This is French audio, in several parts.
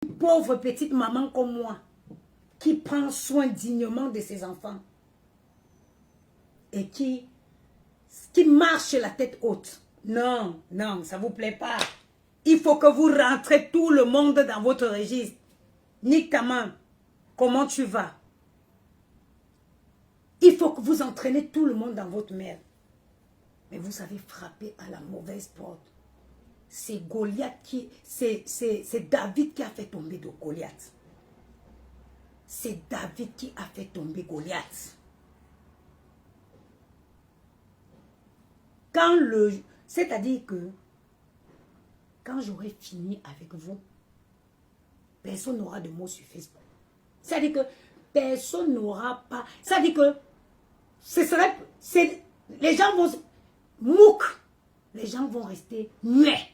Une pauvre petite maman comme moi, qui prend soin dignement de ses enfants et qui marche la tête haute. Non, non, ça ne vous plaît pas. Il faut que vous rentrez tout le monde dans votre registre. Nique ta main. Comment tu vas? Il faut que vous entraînez tout le monde dans votre mère. Mais vous avez frappé à la mauvaise porte. C'est Goliath qui... C'est David qui a fait tomber de Goliath. C'est David qui a fait tomber Goliath. C'est-à-dire que quand j'aurai fini avec vous, personne n'aura de mots sur Facebook. C'est-à-dire que personne n'aura pas... C'est-à-dire que les gens vont... Mouk. Les gens vont rester muets.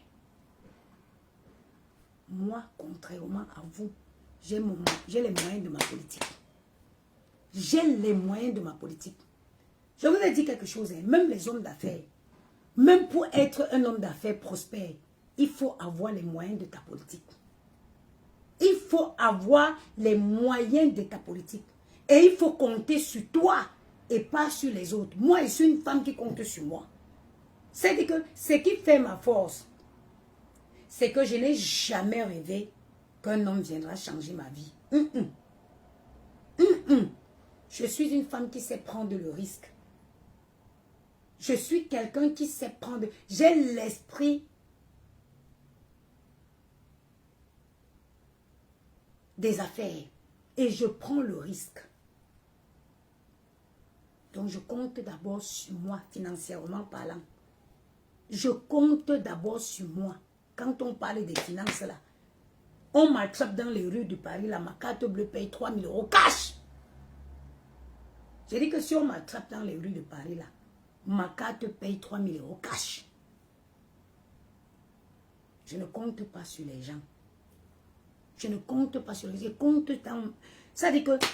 Moi, contrairement à vous, j'ai les moyens de ma politique. J'ai les moyens de ma politique. Je vous ai dit quelque chose, hein, même les hommes d'affaires, même pour être un homme d'affaires prospère, il faut avoir les moyens de ta politique. Il faut avoir les moyens de ta politique. Et il faut compter sur toi et pas sur les autres. Moi, je suis une femme qui compte sur moi. C'est-à-dire que ce qui fait ma force, c'est que je n'ai jamais rêvé qu'un homme viendra changer ma vie. Je suis une femme qui sait prendre le risque. Je suis quelqu'un qui sait prendre... J'ai l'esprit des affaires et je prends le risque. Donc je compte d'abord sur moi, financièrement parlant. Je compte d'abord sur moi. Quand on parle des finances là, on m'attrape dans les rues de Paris, là, ma carte bleue paye 3 000 € cash. J'ai dit que si on m'attrape dans les rues de Paris là, ma carte paye 3 000 € cash. Je ne compte pas sur les gens. Je ne compte pas sur les gens. Je compte dans... Ça veut dire que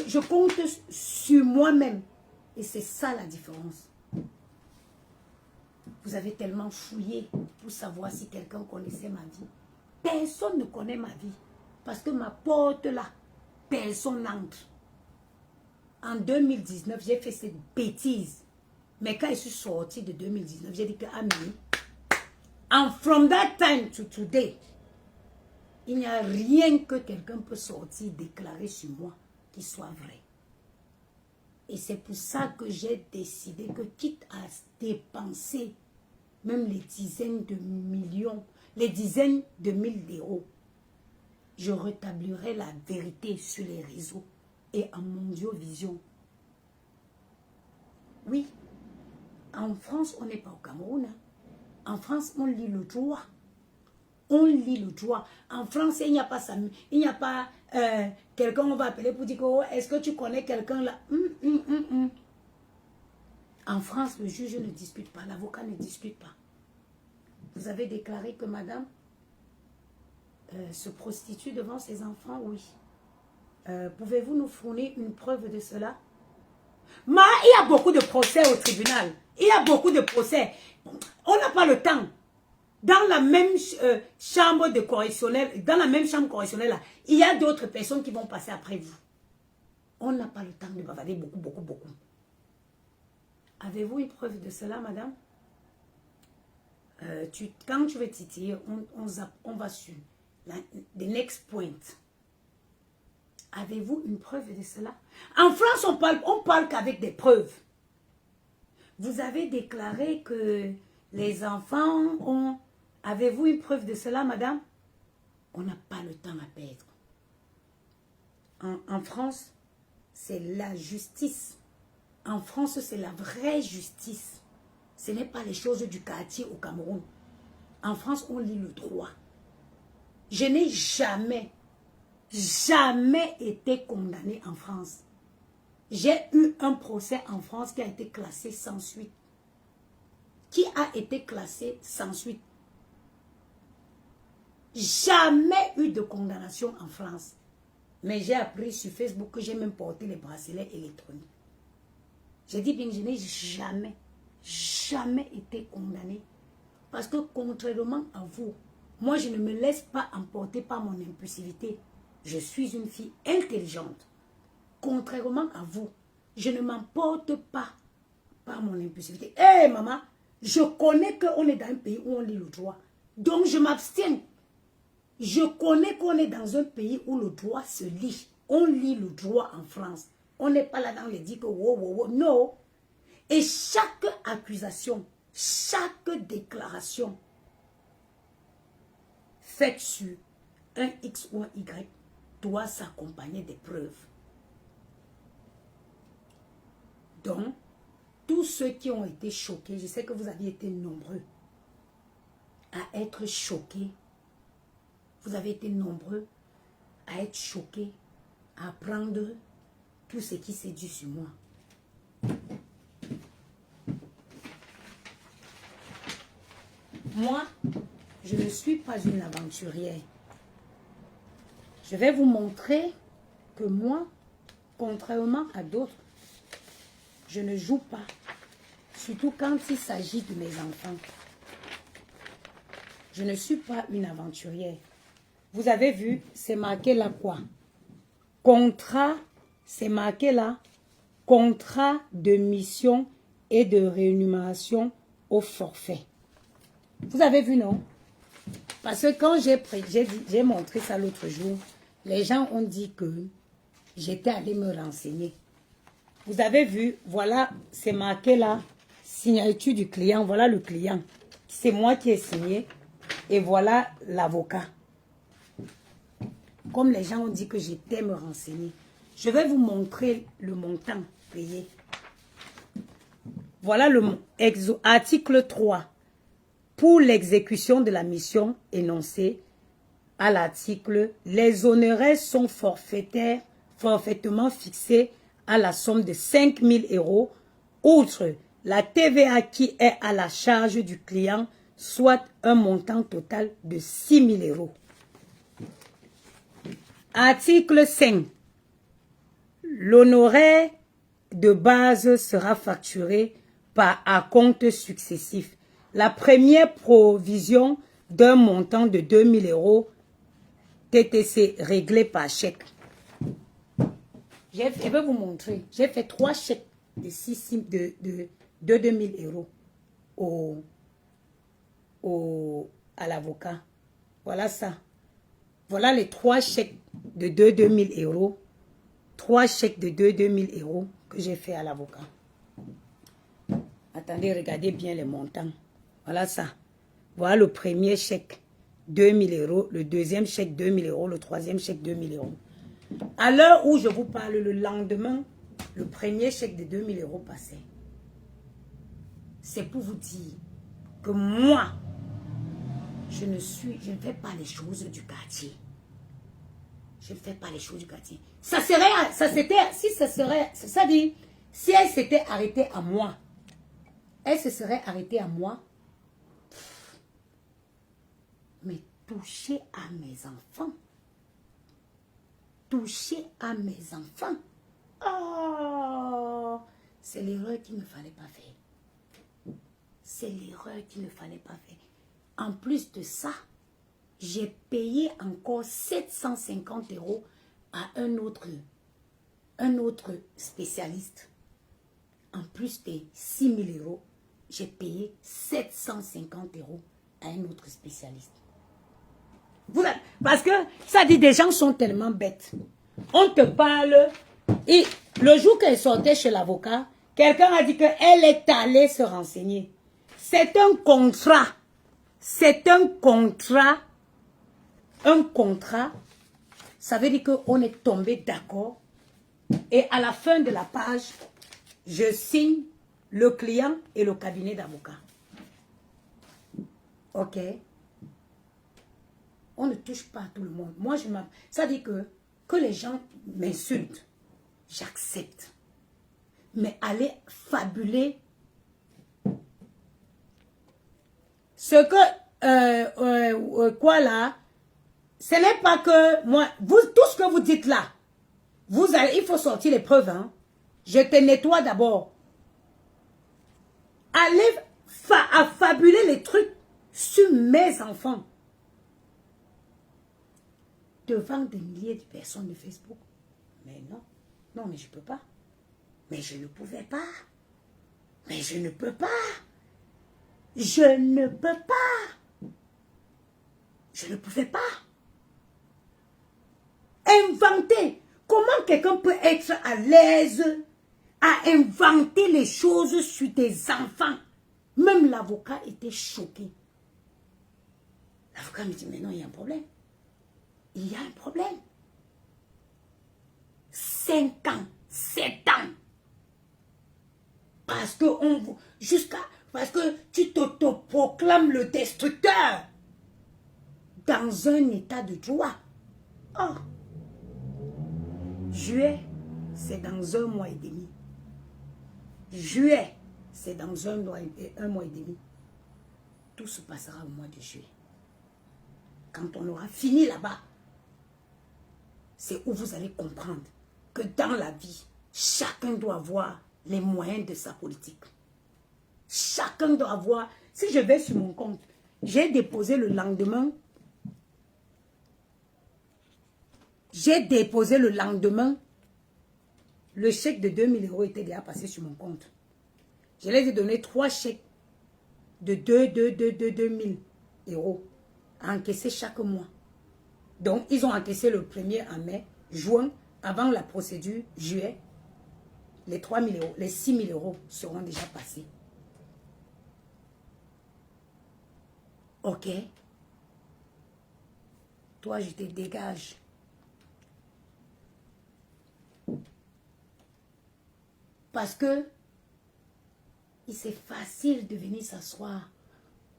je compte sur moi-même. Et c'est ça la différence. Vous avez tellement fouillé pour savoir si quelqu'un connaissait ma vie. Personne ne connaît ma vie. Parce que ma porte là, personne n'entre. En 2019, j'ai fait cette bêtise. Mais quand je suis sortie de 2019, j'ai dit que Ami, and from that time to today, il n'y a rien que quelqu'un peut sortir, déclarer sur moi qui soit vrai. Et c'est pour ça que j'ai décidé que quitte à dépenser même les dizaines de millions, les dizaines de mille d'euros, je rétablirai la vérité sur les réseaux et en Mondiovision. Oui, en France, on n'est pas au Cameroun. Hein. En France, on lit le droit. On lit le droit. En France, il n'y a pas ça. Il n'y a pas quelqu'un, on va appeler pour dire, oh, est-ce que tu connais quelqu'un là? En France, le juge ne dispute pas, l'avocat ne dispute pas. Vous avez déclaré que madame se prostitue devant ses enfants? Oui. Pouvez-vous nous fournir une preuve de cela? Mais il y a beaucoup de procès au tribunal. Il y a beaucoup de procès. On n'a pas le temps. Dans la même chambre de correctionnelle, dans la même chambre correctionnelle, là, il y a d'autres personnes qui vont passer après vous. On n'a pas le temps de bavader beaucoup. Avez-vous une preuve de cela, madame? Quand tu veux titiller, on va sur the next point. Avez-vous une preuve de cela? En France, on parle qu'avec des preuves. Vous avez déclaré que les enfants ont... Avez-vous une preuve de cela, madame? On n'a pas le temps à perdre. En France, c'est la justice. En France, c'est la vraie justice. Ce n'est pas les choses du quartier au Cameroun. En France, on lit le droit. Je n'ai jamais été condamné en France. J'ai eu un procès en France qui a été classé sans suite. Qui a été classé sans suite. Jamais eu de condamnation en France. Mais j'ai appris sur Facebook que j'ai même porté les bracelets électroniques. J'ai dit bien que je n'ai jamais été condamné. Parce que contrairement à vous, Moi, je ne me laisse pas emporter par mon impulsivité. Je suis une fille intelligente. Contrairement à vous, je ne m'emporte pas par mon impulsivité. Hé, maman, je connais qu'on est dans un pays où on lit le droit. Donc, je m'abstiens. Je connais qu'on est dans un pays où le droit se lit. On lit le droit en France. On n'est pas là dans les dit que wow, wow, wow. Non. Et chaque accusation, chaque déclaration faite sur un X ou un Y doit s'accompagner des preuves. Donc, tous ceux qui ont été choqués, je sais que vous aviez été nombreux à être choqués. Vous avez été nombreux à être choqués, à apprendre tout ce qui s'est dit sur moi. Moi, je ne suis pas une aventurière. Je vais vous montrer que moi, contrairement à d'autres, je ne joue pas. Surtout quand il s'agit de mes enfants. Je ne suis pas une aventurière. Vous avez vu, c'est marqué là quoi? Contrat, c'est marqué là. Contrat de mission et de rémunération au forfait. Vous avez vu, non? Parce que quand j'ai montré ça l'autre jour, les gens ont dit que j'étais allée me renseigner. Vous avez vu, voilà, c'est marqué là, signature du client, voilà le client. C'est moi qui ai signé et voilà l'avocat. Comme les gens ont dit que j'étais me renseigner, je vais vous montrer le montant payé. Voilà le article 3. Pour l'exécution de la mission énoncée à l'article, les honoraires sont forfaitement fixés à la somme de 5 000 €, outre la TVA qui est à la charge du client, soit un montant total de 6 000 €. Article 5. L'honoraire de base sera facturé par acompte successif. La première provision d'un montant de 2 000 € TTC réglé par chèque. Je vais vous montrer. J'ai fait 3 chèques de 2 000 € à l'avocat. Voilà ça. Voilà les 3 chèques de 2 000 €. 3 chèques de 2 000 € que j'ai fait à l'avocat. Attendez, regardez bien les montants. Voilà ça. Voilà le premier chèque, 2 000 €. Le deuxième chèque, 2 000 €. Le troisième chèque, 2 000 €. À l'heure où je vous parle, le lendemain, le premier chèque de 2 000 € passait. C'est pour vous dire que moi, je ne fais pas les choses du quartier. Je ne fais pas les choses du quartier. Si elle s'était arrêtée à moi, elle se serait arrêtée à moi. Mais toucher à mes enfants. Toucher à mes enfants. Oh, c'est l'erreur qu'il ne fallait pas faire. C'est l'erreur qu'il ne fallait pas faire. En plus de ça, j'ai payé encore 750 € à un autre spécialiste. En plus des 6 000 €, j'ai payé 750 € à un autre spécialiste. Parce que ça dit, des gens sont tellement bêtes. On te parle, et le jour qu'elle sortait chez l'avocat, quelqu'un a dit qu'elle est allée se renseigner. C'est un contrat. C'est un contrat. Un contrat, ça veut dire qu'on est tombé d'accord. Et à la fin de la page, je signe le client et le cabinet d'avocat. Ok? On ne touche pas à tout le monde. Moi, ça dit que les gens m'insultent. J'accepte. Mais aller fabuler ce que, quoi là, ce n'est pas que moi, tout ce que vous dites là, il faut sortir les preuves. Hein. Je te nettoie d'abord. Allez fabuler les trucs sur mes enfants. devant des milliers de personnes de Facebook. Mais non, non, mais je ne peux pas. Mais je ne pouvais pas. Mais je ne peux pas. Je ne peux pas. Je ne pouvais pas. Inventer. Comment quelqu'un peut être à l'aise à inventer les choses sur des enfants? Même l'avocat était choqué. L'avocat me dit, mais non, il y a un problème. Il y a un problème. 5 ans, 7 ans. Parce que tu t'autoproclames le destructeur dans un état de droit. Oh. Juillet, c'est dans 1 mois et demi. Juillet, c'est dans un mois et demi. Tout se passera au mois de juillet. Quand on aura fini là-bas, c'est où vous allez comprendre que dans la vie, chacun doit avoir les moyens de sa politique. Chacun doit avoir... Si je vais sur mon compte, j'ai déposé le lendemain... le chèque de 2000 € était déjà passé sur mon compte. Je les ai donné 3 chèques de 2000 € à encaisser chaque mois. Donc, ils ont encaissé le 1er en mai, juin, avant la procédure, juillet. Les 3000 €, les 6000 € seront déjà passés. Ok. Toi, je te dégage. Parce que c'est facile de venir s'asseoir,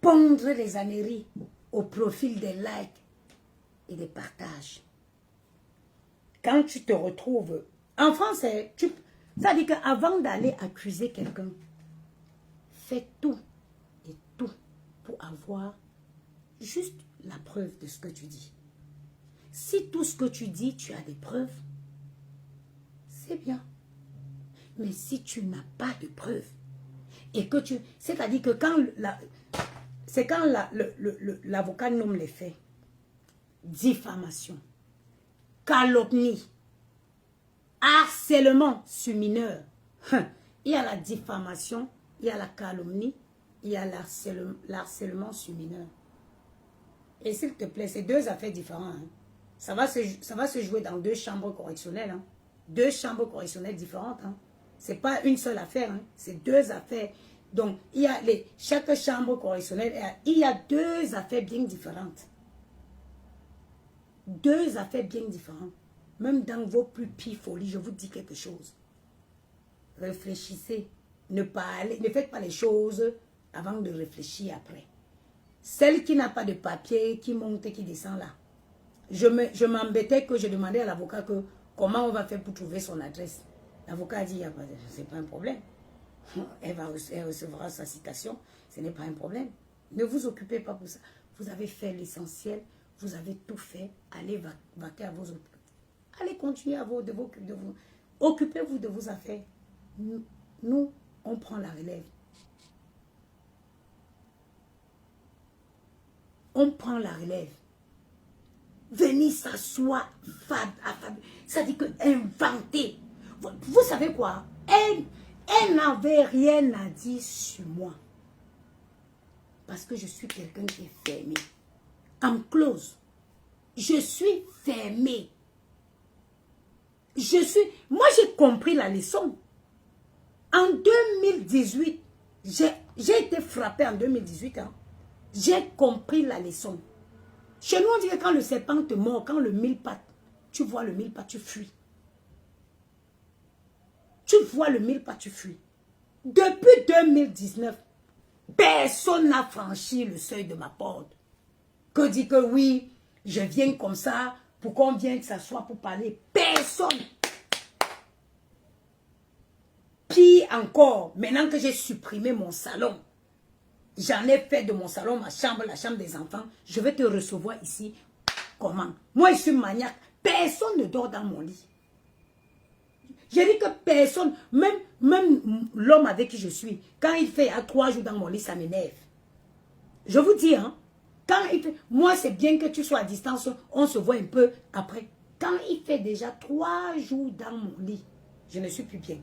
pondre les âneries au profil des likes et des partages. Quand tu te retrouves... En France, ça dit qu'avant d'aller accuser quelqu'un, fais tout et tout pour avoir juste la preuve de ce que tu dis. Si tout ce que tu dis, tu as des preuves, c'est bien. Mais si tu n'as pas de preuves, et que tu... C'est-à-dire que quand... C'est quand l'avocat nomme les faits. Diffamation, calomnie, harcèlement sur mineur. Il y a la diffamation, il y a la calomnie, il y a l'harcèlement sur mineur. Et s'il te plaît, c'est 2 affaires différentes. Hein. Ça va se jouer dans 2 chambres correctionnelles. Hein. 2 chambres correctionnelles différentes. Hein. Ce n'est pas une seule affaire. Hein. C'est 2 affaires. Donc, il y a chaque chambre correctionnelle, il y a 2 affaires bien différentes. 2 affaires bien différentes. Même dans vos plus pires folies, je vous dis quelque chose. Réfléchissez. Ne faites pas les choses avant de réfléchir après. Celle qui n'a pas de papier, qui monte et qui descend là. Je m'embêtais que je demandais à l'avocat que comment on va faire pour trouver son adresse. L'avocat a dit, c'est pas un problème. Elle recevra sa citation, ce n'est pas un problème. Ne vous occupez pas pour ça. Vous avez fait l'essentiel, vous avez tout fait. Allez vaquer à vos autres. Allez continuer à vous. Occupez-vous de vos affaires. Nous, on prend la relève. On prend la relève. Venez s'asseoir, ça dit que inventer. Vous savez quoi? Elle n'avait rien à dire sur moi. Parce que je suis quelqu'un qui est fermé. I'm close. Je suis fermé. Moi, j'ai compris la leçon. En 2018, j'ai été frappé en 2018. Hein. J'ai compris la leçon. Chez nous, on dit que quand le serpent te mord, quand le mille-pattes, tu vois le mille-pattes, tu fuis. Tu vois le mille-pattes, tu fuis. Depuis 2019, personne n'a franchi le seuil de ma porte. Que dit que oui, je viens comme ça, pour qu'on vienne s'asseoir pour parler. Personne. Pire encore, maintenant que j'ai supprimé mon salon, j'en ai fait de mon salon ma chambre, la chambre des enfants. Je vais te recevoir ici. Comment? Moi, je suis maniaque. Personne ne dort dans mon lit. J'ai dit que personne, même l'homme avec qui je suis, quand il fait à 3 jours dans mon lit, ça m'énerve. Je vous dis, hein, Quand il fait, moi, c'est bien que tu sois à distance, on se voit un peu après. Quand il fait déjà 3 jours dans mon lit, je ne suis plus bien.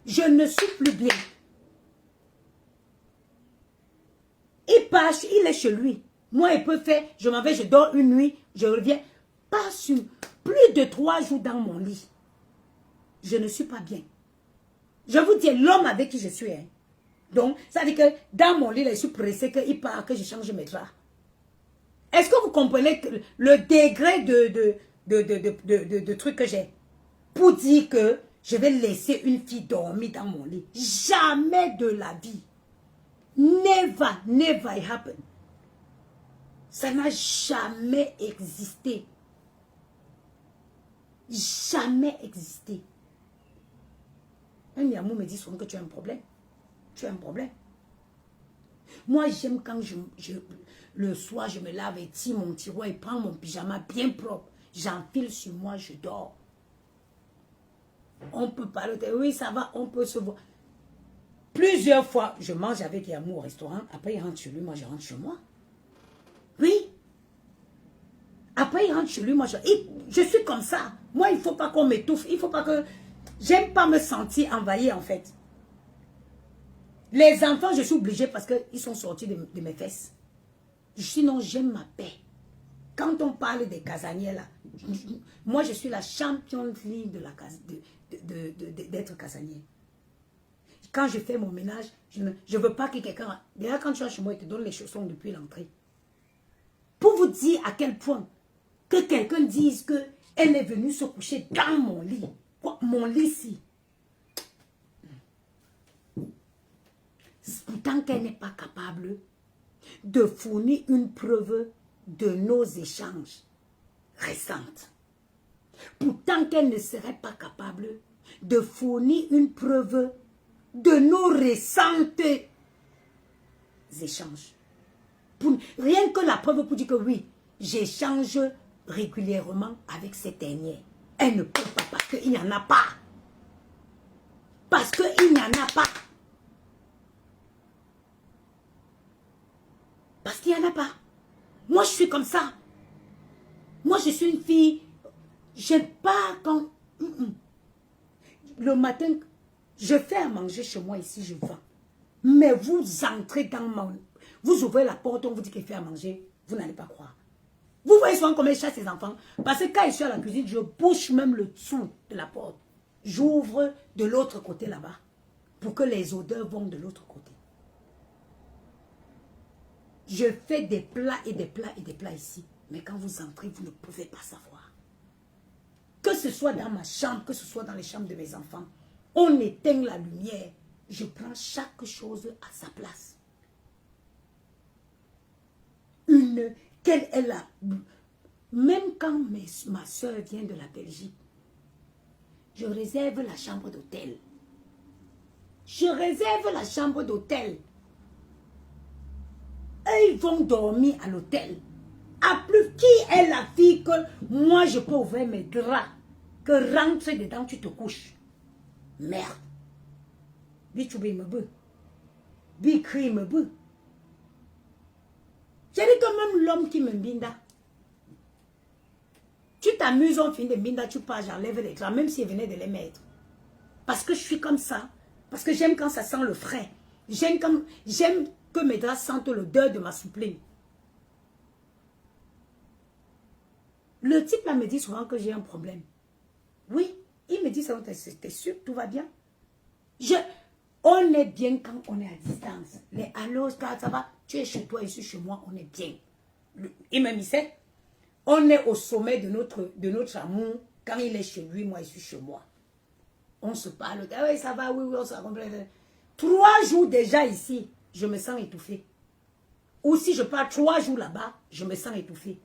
Je ne suis plus bien. Il passe, il est chez lui. Moi, il peut faire, je m'en vais, je dors une nuit, je reviens. Pas sur plus de 3 jours dans mon lit. Je ne suis pas bien. Je vous dis, l'homme avec qui je suis. Hein. Donc, ça veut dire que dans mon lit, là, je suis pressé qu'il part, que je change mes draps. Est-ce que vous comprenez que le degré de trucs que j'ai pour dire que je vais laisser une fille dormir dans mon lit? Jamais de la vie. Never, never it happen. Ça n'a jamais existé. Jamais existé. Un amour me dit souvent que tu as un problème. Tu as un problème. Moi, j'aime quand le soir, je me lave et tire mon tiroir et prends mon pyjama bien propre. J'enfile sur moi, je dors. On peut parler. Oui, ça va, on peut se voir. Plusieurs fois, je mange avec Yamou au restaurant. Après, il rentre chez lui, moi, je rentre chez moi. Oui. Après, il rentre chez lui, moi, je suis comme ça. Moi, il ne faut pas qu'on m'étouffe. Il ne faut pas que... J'aime pas me sentir envahie, en fait. Les enfants, je suis obligée parce qu'ils sont sortis de mes fesses. Sinon, j'aime ma paix. Quand on parle des casaniers, là, moi, je suis la championne d'être casanier. Quand je fais mon ménage, je ne veux pas que quelqu'un... Déjà, quand tu es chez moi, il te donne les chaussons depuis l'entrée. Pour vous dire à quel point que quelqu'un dise qu'elle est venue se coucher dans mon lit. Quoi, mon lit, si. Pourtant qu'elle n'est pas capable de fournir une preuve de nos échanges récents. Pourtant qu'elle ne serait pas capable de fournir une preuve de nos récentes échanges. Rien que la preuve pour dire que oui, j'échange régulièrement avec cette dernière. Elle ne peut pas parce qu'il n'y en a pas. Parce qu'il n'y en a pas. Parce qu'il n'y en a pas. Moi, je suis comme ça. Moi, je suis une fille. J'aime pas quand... Le matin, je fais à manger chez moi ici, je vends. Mais vous entrez dans mon... Vous ouvrez la porte, on vous dit qu'il fait à manger. Vous n'allez pas croire. Vous voyez souvent comment il chasse ses enfants. Parce que quand je suis à la cuisine, je bouche même le dessous de la porte. J'ouvre de l'autre côté là-bas. Pour que les odeurs vont de l'autre côté. Je fais des plats et des plats et des plats ici. Mais quand vous entrez, vous ne pouvez pas savoir. Que ce soit dans ma chambre, que ce soit dans les chambres de mes enfants. On éteint la lumière. Je prends chaque chose à sa place. Quelle est la... Même quand ma soeur vient de la Belgique, je réserve la chambre d'hôtel. Je réserve la chambre d'hôtel. Eux, ils vont dormir à l'hôtel. À plus, qui est la fille que moi, je peux ouvrir mes draps, que rentre dedans, tu te couches. Merde. Bichoubé me beu. Bicri me beu. J'ai dit que même l'homme qui me binda. Tu t'amuses, on finit de binda, tu pars, j'enlève les draps, même s'il venait de les mettre. Parce que je suis comme ça. Parce que j'aime quand ça sent le frais. J'aime que mes draps sentent l'odeur de ma soupline. Le type là me dit souvent que j'ai un problème. Oui, il me dit ça, t'es sûr que tout va bien? On est bien quand on est à distance. Les allos, ça va, tu es chez toi, je suis chez moi, on est bien. Il me dit, on est au sommet de notre amour. Quand il est chez lui, moi, je suis chez moi. On se parle. Ah oui, ça va, oui, on se raconte. 3 jours déjà ici, je me sens étouffée. Ou si je pars 3 jours là-bas, je me sens étouffée.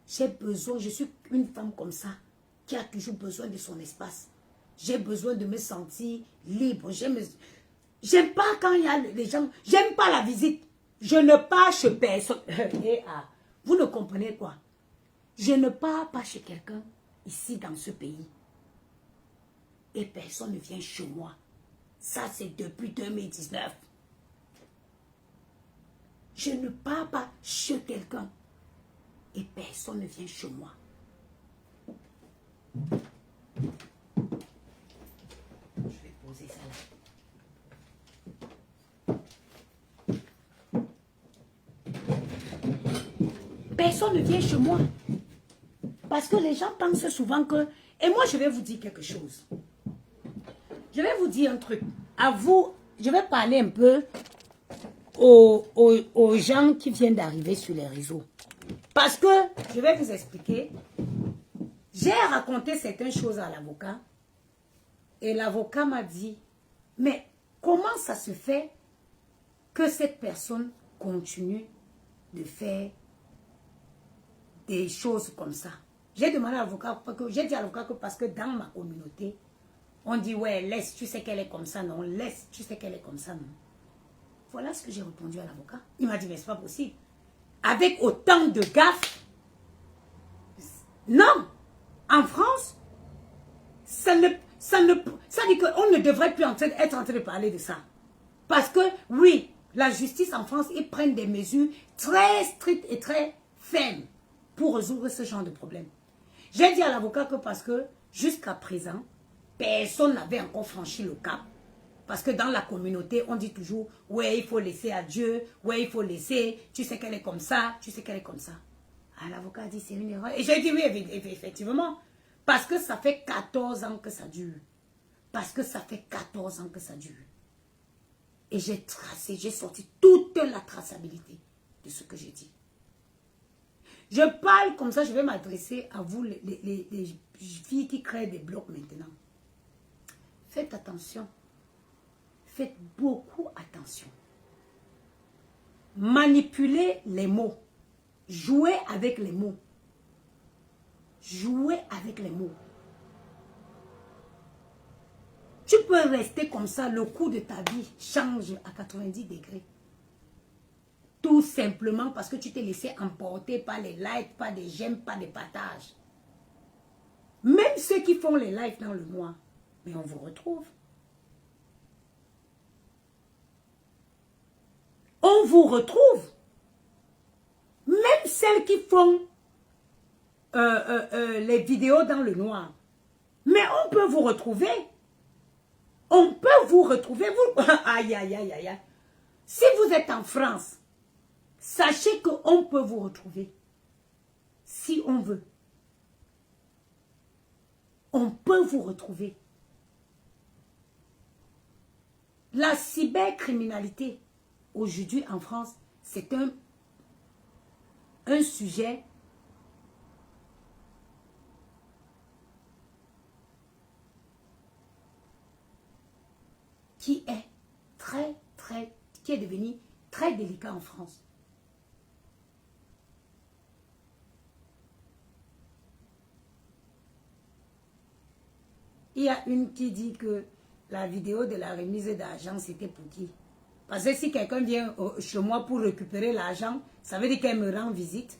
J'ai besoin, je suis une femme comme ça, qui a toujours besoin de son espace. J'ai besoin de me sentir libre. J'aime pas quand il y a les gens. J'aime pas la visite. Je ne pars chez personne. Vous ne comprenez quoi? Je ne pars pas chez quelqu'un ici dans ce pays. Et personne ne vient chez moi. Ça, c'est depuis 2019. Je ne pars pas chez quelqu'un et personne ne vient chez moi. Je vais poser ça là. Personne ne vient chez moi. Parce que les gens pensent souvent que... Et moi, je vais vous dire quelque chose. Je vais vous dire un truc. À vous, je vais parler un peu aux gens qui viennent d'arriver sur les réseaux. Parce que, je vais vous expliquer, j'ai raconté certaines choses à l'avocat et l'avocat m'a dit, mais comment ça se fait que cette personne continue de faire des choses comme ça? J'ai demandé à l'avocat, j'ai dit à l'avocat que parce que dans ma communauté, on dit, ouais, laisse, tu sais qu'elle est comme ça, non, laisse, tu sais qu'elle est comme ça, non. Voilà ce que j'ai répondu à l'avocat. Il m'a dit, mais c'est pas possible. Avec autant de gaffes, non, en France, ça dit qu'on ne devrait plus être en train de parler de ça. Parce que, oui, la justice en France, ils prennent des mesures très strictes et très fermes pour résoudre ce genre de problème. J'ai dit à l'avocat que parce que, jusqu'à présent, personne n'avait encore franchi le cap. Parce que dans la communauté, on dit toujours, ouais, il faut laisser à Dieu, ouais, il faut laisser, tu sais qu'elle est comme ça, tu sais qu'elle est comme ça. Ah, l'avocat a dit, c'est une erreur. Et j'ai dit, oui, effectivement, parce que ça fait 14 ans que ça dure. Parce que ça fait 14 ans que ça dure. Et j'ai tracé, j'ai sorti toute la traçabilité de ce que j'ai dit. Je parle comme ça, je vais m'adresser à vous, les filles qui créent des blogs maintenant. Faites attention. Faites beaucoup attention. Manipulez les mots. Jouez avec les mots. Jouez avec les mots. Tu peux rester comme ça, le cours de ta vie change à 90 degrés. Tout simplement parce que tu t'es laissé emporter par les likes, pas des j'aime, pas des partages. Même ceux qui font les likes dans le noir, mais on vous retrouve. On vous retrouve. Même celles qui font les vidéos dans le noir. Mais on peut vous retrouver. On peut vous retrouver. Vous... Aïe, aïe, aïe, aïe. Si vous êtes en France, sachez qu'on peut vous retrouver. Si on veut. On peut vous retrouver. La cybercriminalité, aujourd'hui en France, c'est un sujet qui est qui est devenu très délicat en France. Il y a une qui dit que la vidéo de la remise d'argent, c'était pour qui? Parce que si quelqu'un vient chez moi pour récupérer l'argent, ça veut dire qu'elle me rend visite.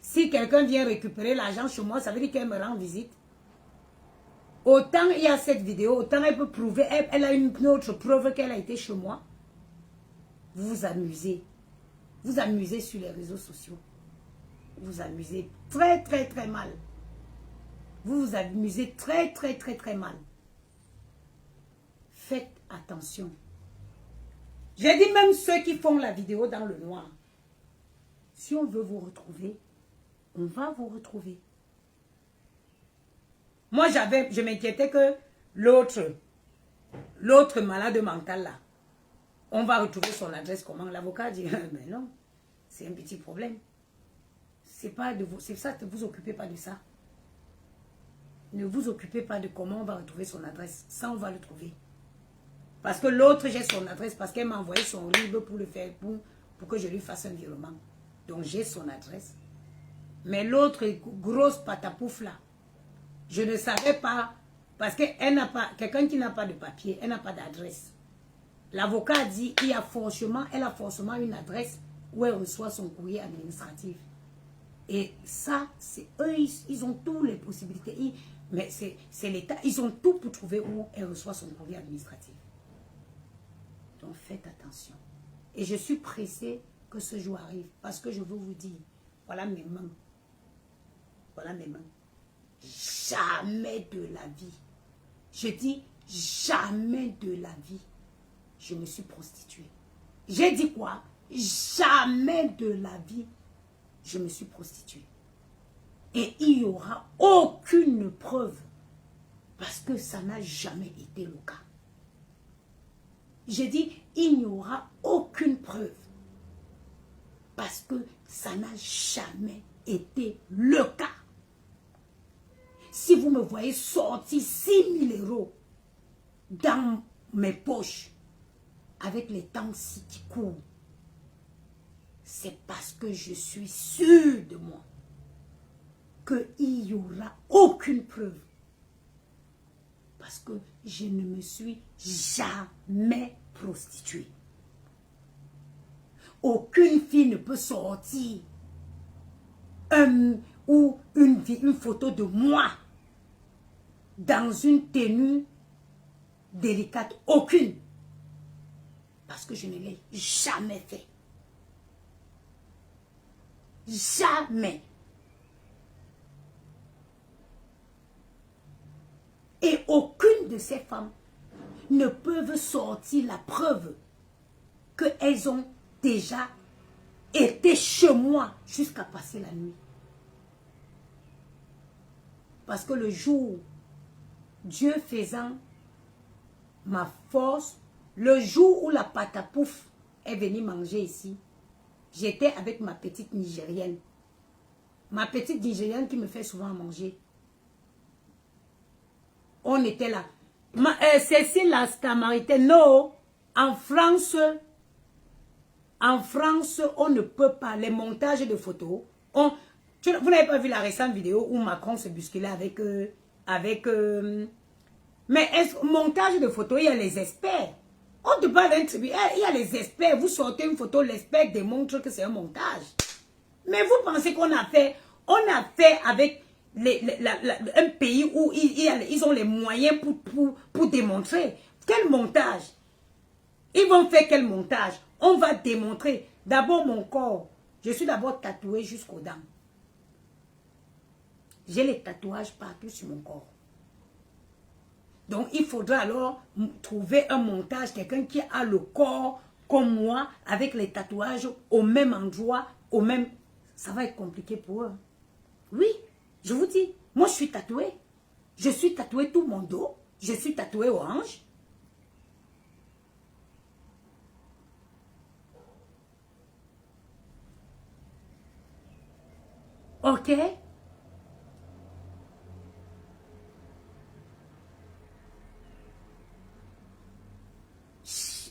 Si quelqu'un vient récupérer l'argent chez moi, ça veut dire qu'elle me rend visite. Autant il y a cette vidéo, autant elle peut prouver, elle a une autre preuve qu'elle a été chez moi. Vous vous amusez. Vous amusez sur les réseaux sociaux. Vous vous amusez très mal. Vous vous amusez très mal. Faites attention. J'ai dit même ceux qui font la vidéo dans le noir. Si on veut vous retrouver, on va vous retrouver. Moi, je m'inquiétais que l'autre malade mental là, on va retrouver son adresse comment? L'avocat dit, mais non, c'est un petit problème. C'est ça, ne vous occupez pas de ça. Ne vous occupez pas de comment on va retrouver son adresse. Ça, on va le trouver. Parce que l'autre, j'ai son adresse parce qu'elle m'a envoyé son livre pour le faire, pour que je lui fasse un virement. Donc, j'ai son adresse. Mais l'autre grosse patapouf là, je ne savais pas, parce qu'elle n'a pas, quelqu'un qui n'a pas de papier, elle n'a pas d'adresse. L'avocat a dit, elle a forcément une adresse où elle reçoit son courrier administratif. Et ça, c'est eux, ils ont toutes les possibilités. Mais c'est l'État, ils ont tout pour trouver où elle reçoit son courrier administratif. Donc faites attention. Et je suis pressée que ce jour arrive. Parce que je veux vous dire, voilà mes mains. Voilà mes mains. Jamais de la vie. Je dis jamais de la vie. Je me suis prostituée. J'ai dit quoi? Jamais de la vie. Je me suis prostituée. Et il n'y aura aucune preuve. Parce que ça n'a jamais été le cas. J'ai dit, il n'y aura aucune preuve. Parce que ça n'a jamais été le cas. Si vous me voyez sortir 6 000 euros dans mes poches, avec les temps qui courent, c'est parce que je suis sûre de moi qu'il n'y aura aucune preuve. Parce que je ne me suis jamais prostituée. Aucune fille ne peut sortir ou une photo de moi dans une tenue délicate. Aucune. Parce que je ne l'ai jamais fait. Jamais. Et aucune de ces femmes ne peuvent sortir la preuve qu'elles ont déjà été chez moi jusqu'à passer la nuit. Parce que le jour, Dieu faisant ma force, le jour où la patapouf est venue manger ici, j'étais avec ma petite Nigérienne. Ma petite Nigérienne qui me fait souvent manger. On était là. Cécile la Samaritaine, non. En France, on ne peut pas. Les montages de photos. Vous n'avez pas vu la récente vidéo où Macron se bousculait avec mais montage de photos, il y a les experts. On te parle d'un tribunal, il y a les experts. Vous sortez une photo, l'expert démontre que c'est un montage. Mais vous pensez qu'on a fait avec un pays où ils ont les moyens pour démontrer. Quel montage? Ils vont faire quel montage? On va démontrer. D'abord mon corps. Je suis d'abord tatouée jusqu'aux dents. J'ai les tatouages partout sur mon corps. Donc il faudra alors trouver un montage, quelqu'un qui a le corps comme moi, avec les tatouages au même endroit, au même... Ça va être compliqué pour eux. Oui, je vous dis, moi je suis tatouée. Je suis tatouée tout mon dos. Je suis tatouée aux hanches. Ok?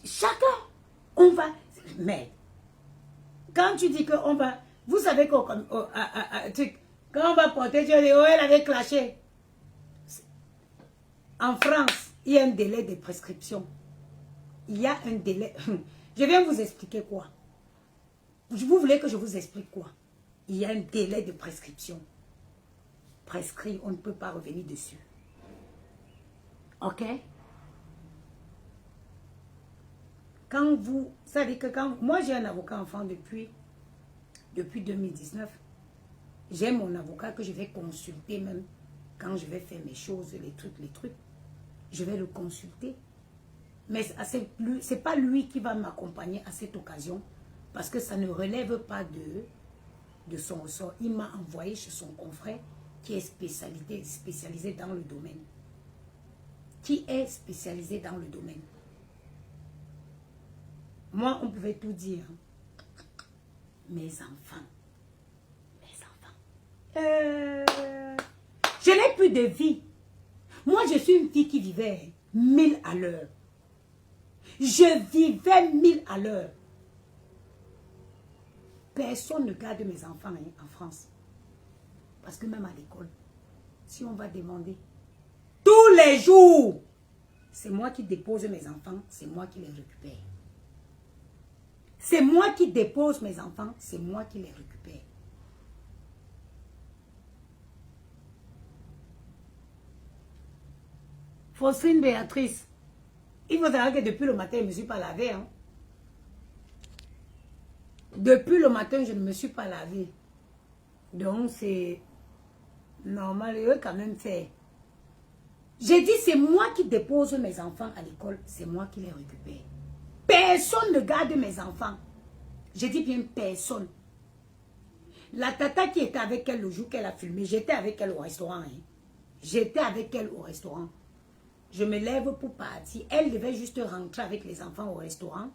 Chacun, on va... Mais, quand tu dis qu'on va... Vous savez quand on va porter, tu dis, oh, elle avait clashé. En France, il y a un délai de prescription. Il y a un délai. Je viens vous expliquer quoi? Vous voulez que je vous explique quoi? Il y a un délai de prescription. Prescrit, on ne peut pas revenir dessus. Ok? Quand vous savez que moi j'ai un avocat enfant depuis 2019, j'ai mon avocat que je vais consulter même quand je vais faire mes choses, les trucs, je vais le consulter. Mais c'est pas lui qui va m'accompagner à cette occasion parce que ça ne relève pas de son ressort. Il m'a envoyé chez son confrère qui est spécialisé dans le domaine. Moi, on pouvait tout dire. Mes enfants. Je n'ai plus de vie. Moi, je suis une fille qui vivait 1000 à l'heure. Je vivais 1000 à l'heure. Personne ne garde mes enfants en France. Parce que même à l'école, si on va demander tous les jours, c'est moi qui dépose mes enfants, c'est moi qui les récupère. C'est moi qui dépose mes enfants, c'est moi qui les récupère. Faustine Béatrice, il faut savoir que depuis le matin, je ne me suis pas lavé. Hein. Depuis le matin, je ne me suis pas lavé. Donc, c'est normal. Eux, quand même, faire. J'ai dit, c'est moi qui dépose mes enfants à l'école. C'est moi qui les récupère. Personne ne garde mes enfants. J'ai dit bien personne. La tata qui était avec elle le jour qu'elle a filmé, j'étais avec elle au restaurant. Hein. J'étais avec elle au restaurant. Je me lève pour partir. Elle devait juste rentrer avec les enfants au restaurant.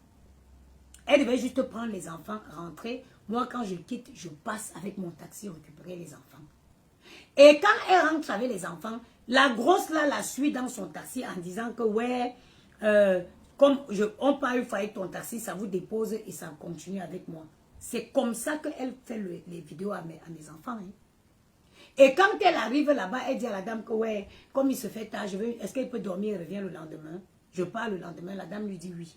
Elle devait juste prendre les enfants, rentrer. Moi, quand je quitte, je passe avec mon taxi récupérer les enfants. Et quand elle rentre avec les enfants, la grosse là la suit dans son taxi en disant que ouais, comme on parle une fois avec ton taxi, ça vous dépose et ça continue avec moi. C'est comme ça qu'elle fait les vidéos à mes enfants. Hein. Et quand elle arrive là-bas, elle dit à la dame que ouais, comme il se fait tard, est-ce qu'elle peut dormir et revient le lendemain? Je pars le lendemain, la dame lui dit oui.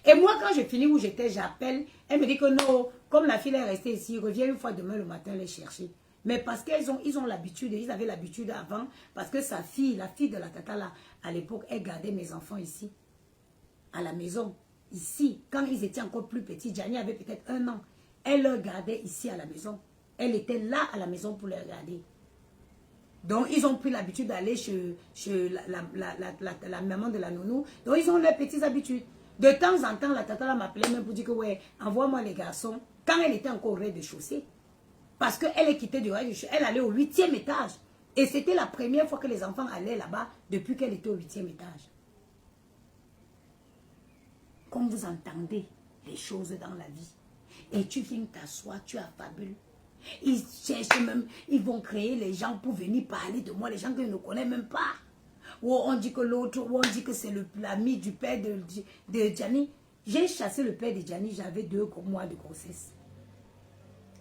Et moi, quand je finis où j'étais, j'appelle, elle me dit que non, comme la fille est restée ici, reviens une fois demain le matin les chercher. Mais parce qu'ils ont l'habitude, ils avaient l'habitude avant, parce que sa fille, la fille de la tata là, à l'époque, elle gardait mes enfants ici, à la maison, ici. Quand ils étaient encore plus petits, Gianni avait peut-être 1 an, elle leur gardait ici à la maison. Elle était là à la maison pour les regarder. Donc, ils ont pris l'habitude d'aller chez la maman de la nounou. Donc, ils ont leurs petites habitudes. De temps en temps, la tata m'appelait même pour dire que, ouais, envoie-moi les garçons. Quand elle était encore au rez-de-chaussée. Parce qu'elle est quittée du rez-de-chaussée. Elle allait au 8e étage. Et c'était la première fois que les enfants allaient là-bas depuis qu'elle était au 8e étage. Comme vous entendez les choses dans la vie. Et tu viens t'asseoir, tu affabules. Ils cherchent même, ils vont créer les gens pour venir parler de moi, les gens que je ne connais même pas. Ou on dit que l'autre, ou on dit que c'est l'ami du père de Gianni. J'ai chassé le père de Gianni, j'avais 2 mois de grossesse.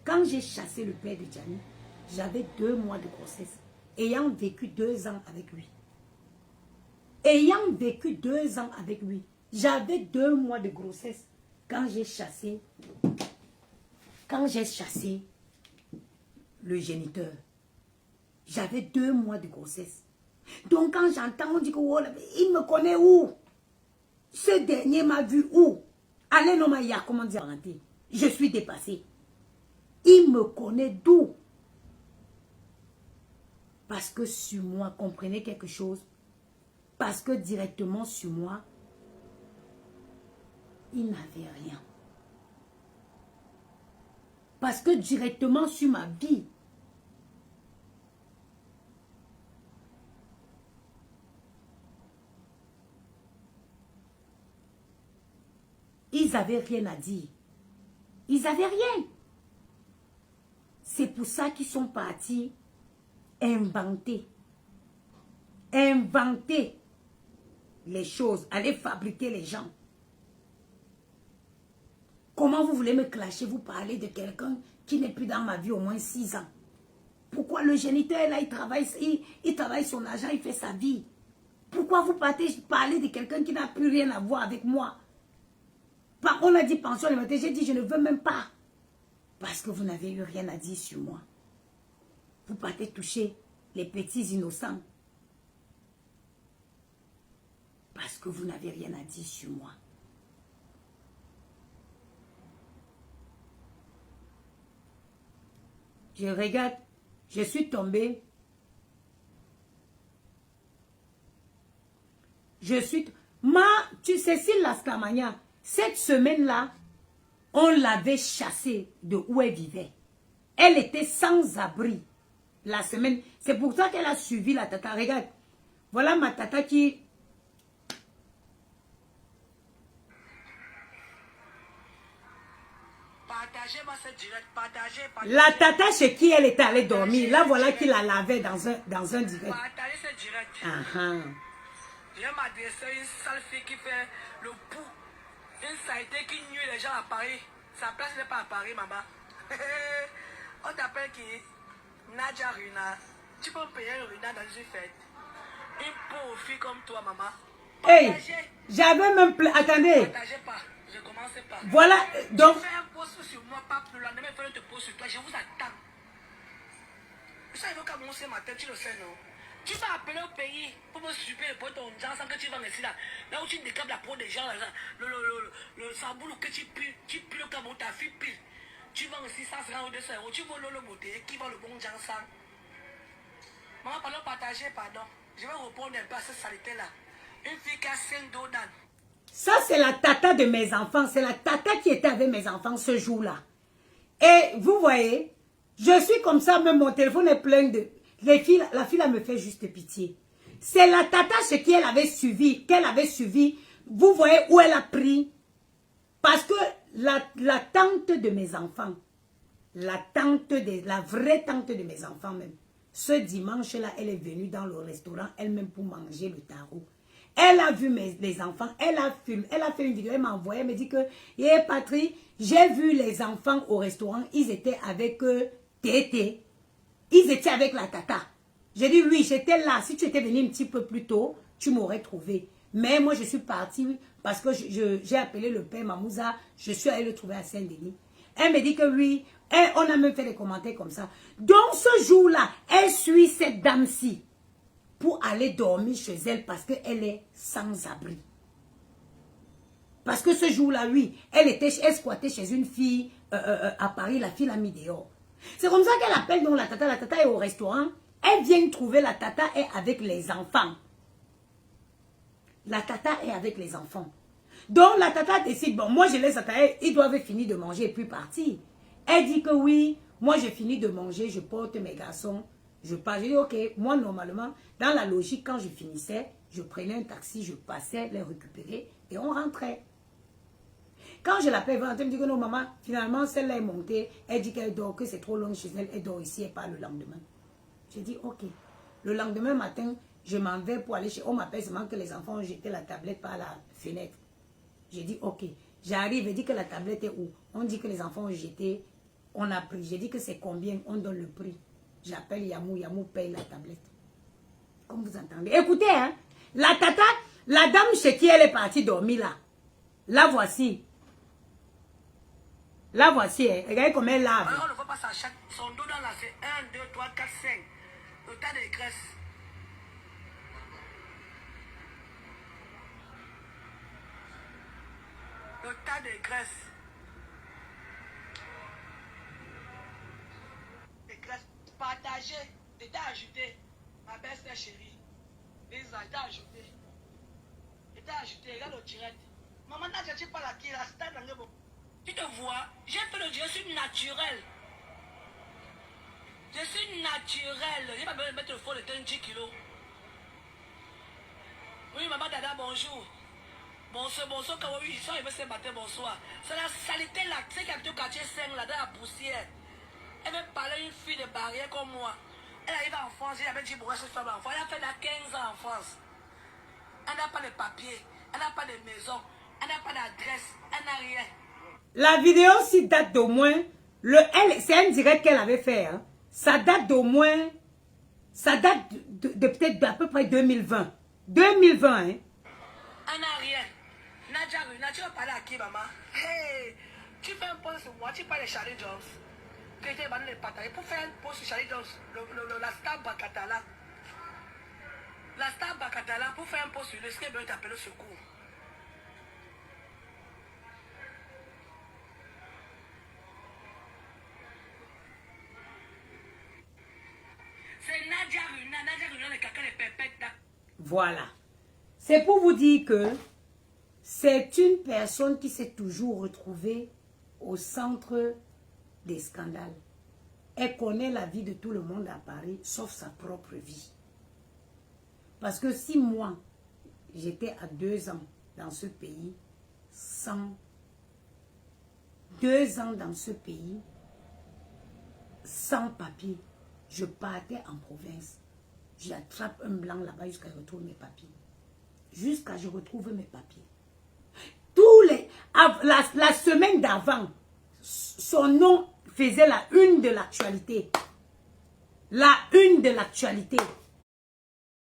Quand j'ai chassé le père de Gianni, j'avais 2 mois de grossesse. Ayant vécu 2 ans avec lui. Ayant vécu 2 ans avec lui, j'avais 2 mois de grossesse. Quand j'ai chassé le géniteur, j'avais 2 mois de grossesse. Donc quand j'entends, on dit que oh, il me connaît où? Ce dernier m'a vu où? Allez, non, il y a comment dire, je suis dépassée. Il me connaît d'où? Parce que sur moi, comprenez quelque chose? Parce que directement sur moi, il n'avait rien. Parce que directement sur ma vie, ils n'avaient rien à dire. Ils n'avaient rien. C'est pour ça qu'ils sont partis inventer les choses, aller fabriquer les gens. Comment vous voulez me clasher, vous parler de quelqu'un qui n'est plus dans ma vie au moins 6 ans? Pourquoi le géniteur là, il travaille son argent, il fait sa vie? Pourquoi vous partez parler de quelqu'un qui n'a plus rien à voir avec moi? On a dit pension alimentaire, j'ai dit je ne veux même pas. Parce que vous n'avez eu rien à dire sur moi. Vous partez toucher les petits innocents. Parce que vous n'avez rien à dire sur moi. Je regarde, je suis tombée. Tu sais, Silla Scamagna, cette semaine-là, on l'avait chassée de où elle vivait. Elle était sans abri. La semaine, c'est pour ça qu'elle a suivi la tata. Regarde, voilà ma tata qui... La tata chez qui elle était allée dormir, là voilà qui la lavait dans un direct. Je vais m'adresser à une sale fille qui fait le pouls. Une saleté qui nuit les gens à Paris. Sa place n'est pas à Paris, maman. On t'appelle qui? Nadia Runa. Tu peux me payer une Runa dans une fête. Une pauvre fille comme toi, maman. Hey, j'avais même... Attendez. Partagez pas. Je commence pas. Voilà, donc... Tu fais un post sur moi, pas plus loin. Demain, il faut te poster sur toi. Je vous attends. Ça, il faut qu'à mon ce matin, tu le sais, non? Tu vas appeler au pays pour me super pour ton genre sans que tu vas rester là. Là où tu décapes la peau des gens, là, le samboulou que tu pues le cabot, ta fille pile. Tu vas aussi 150 ou 200 euros. Tu voles le beauté qui va le bon genre sans. Maman, pardon, partager, pardon. Je vais répondre un peu à cette saleté-là. Une fille qui a 5 dos d'âne. Ça, c'est la tata de mes enfants. C'est la tata qui était avec mes enfants ce jour-là. Et vous voyez, je suis comme ça, même mon téléphone est plein de... La fille, elle me fait juste pitié. C'est la tata chez qui elle avait suivi, vous voyez où elle a pris. Parce que la tante de mes enfants, la vraie tante de mes enfants même, ce dimanche-là, elle est venue dans le restaurant elle-même pour manger le tarot. Elle a vu les enfants, elle a fait une vidéo, elle m'a envoyé, elle me dit que, Patrie, j'ai vu les enfants au restaurant, ils étaient avec Tété. Ils étaient avec la tata. J'ai dit, oui, j'étais là. Si tu étais venu un petit peu plus tôt, tu m'aurais trouvé. Mais moi, je suis partie parce que j'ai appelé le père Mamouza. Je suis allée le trouver à Saint-Denis. Elle me dit que oui. Et on a même fait des commentaires comme ça. Donc, ce jour-là, elle suit cette dame-ci pour aller dormir chez elle parce qu'elle est sans abri. Parce que ce jour-là, oui, elle squattait chez une fille à Paris. La fille l'a mis dehors. C'est comme ça qu'elle appelle donc la tata. La tata est au restaurant. Elle vient trouver la tata est avec les enfants. La tata est avec les enfants. Donc la tata décide, bon, moi je laisse la tata, ils doivent finir de manger et puis partir. Elle dit que oui, moi j'ai fini de manger, je porte mes garçons, je pars. Je dis ok, moi normalement, dans la logique, quand je finissais, je prenais un taxi, je passais les récupérer et on rentrait. Quand je l'appelle, elle me dit que non, maman, finalement, celle-là est montée. Elle dit qu'elle dort, que c'est trop long chez elle. Elle dort ici et pas le lendemain. J'ai dit, ok. Le lendemain matin, je m'en vais pour aller chez... On m'appelle seulement que les enfants ont jeté la tablette par la fenêtre. J'ai dit, ok. J'arrive, elle dit que la tablette est où? On dit que les enfants ont jeté. On a pris. J'ai dit que c'est combien? On donne le prix. J'appelle Yamou. Yamou paye la tablette. Comme vous entendez. Écoutez, hein. La tata, la dame chez qui elle est partie dormir là. La voici. La voici, hein. Regardez comment elle lave. Alors, on ne voit pas ça. Son dos dans là, c'est 1, 2, 3, 4, 5. Le tas de graisse. Le tas de graisse. Les graisses partagées. T'étais ajouté. Ma belle chérie. Lisa, t'étais ajouté. T'étais ajouté. Regarde le direct. Maman, n'a tu pas la qui la stade dans le bon. Tu te vois, j'ai fait le Dieu, je suis naturel. Je suis naturel. Je n'ai pas besoin de mettre le fond de 10 kilos. Oui, maman, dada, bonjour. Bonsoir, bonsoir, quand oui, ça, il veut se battre, bonsoir. C'est la saleté là, tu sais qu'il y a au quartier 5 là, dans la poussière. Elle veut parler à une fille de barrière comme moi. Elle arrive en France, elle avait dit, pourquoi cette femme en France? Elle a fait là 15 ans en France. Elle n'a pas de papier, elle n'a pas de maison, elle n'a pas d'adresse, elle n'a rien. La vidéo aussi date d'au moins, c'est un direct qu'elle avait fait. Hein. Ça date d'au moins, ça date de peut-être d'à peu près 2020. 2020, hein. Elle n'a rien. Nadia, tu vas parler à qui, maman? Hey, tu fais un post sur moi, tu parles de Charlie Jones. Tu étais banni de partager pour faire un post sur Charlie Jones, la star Bacatala. La star Bacatala, pour faire un post sur le ce qu'elle veut t'appeler au secours. C'est Nadia Runa, le caca de pépette. Voilà. C'est pour vous dire que c'est une personne qui s'est toujours retrouvée au centre des scandales. Elle connaît la vie de tout le monde à Paris, sauf sa propre vie. Parce que si moi, j'étais à 2 ans dans ce pays, 2 ans dans ce pays, sans papier, je partais en province. J'attrape un blanc là-bas jusqu'à ce que je retrouve mes papiers. Jusqu'à ce que je retrouve mes papiers. La semaine d'avant, son nom faisait la une de l'actualité. La une de l'actualité.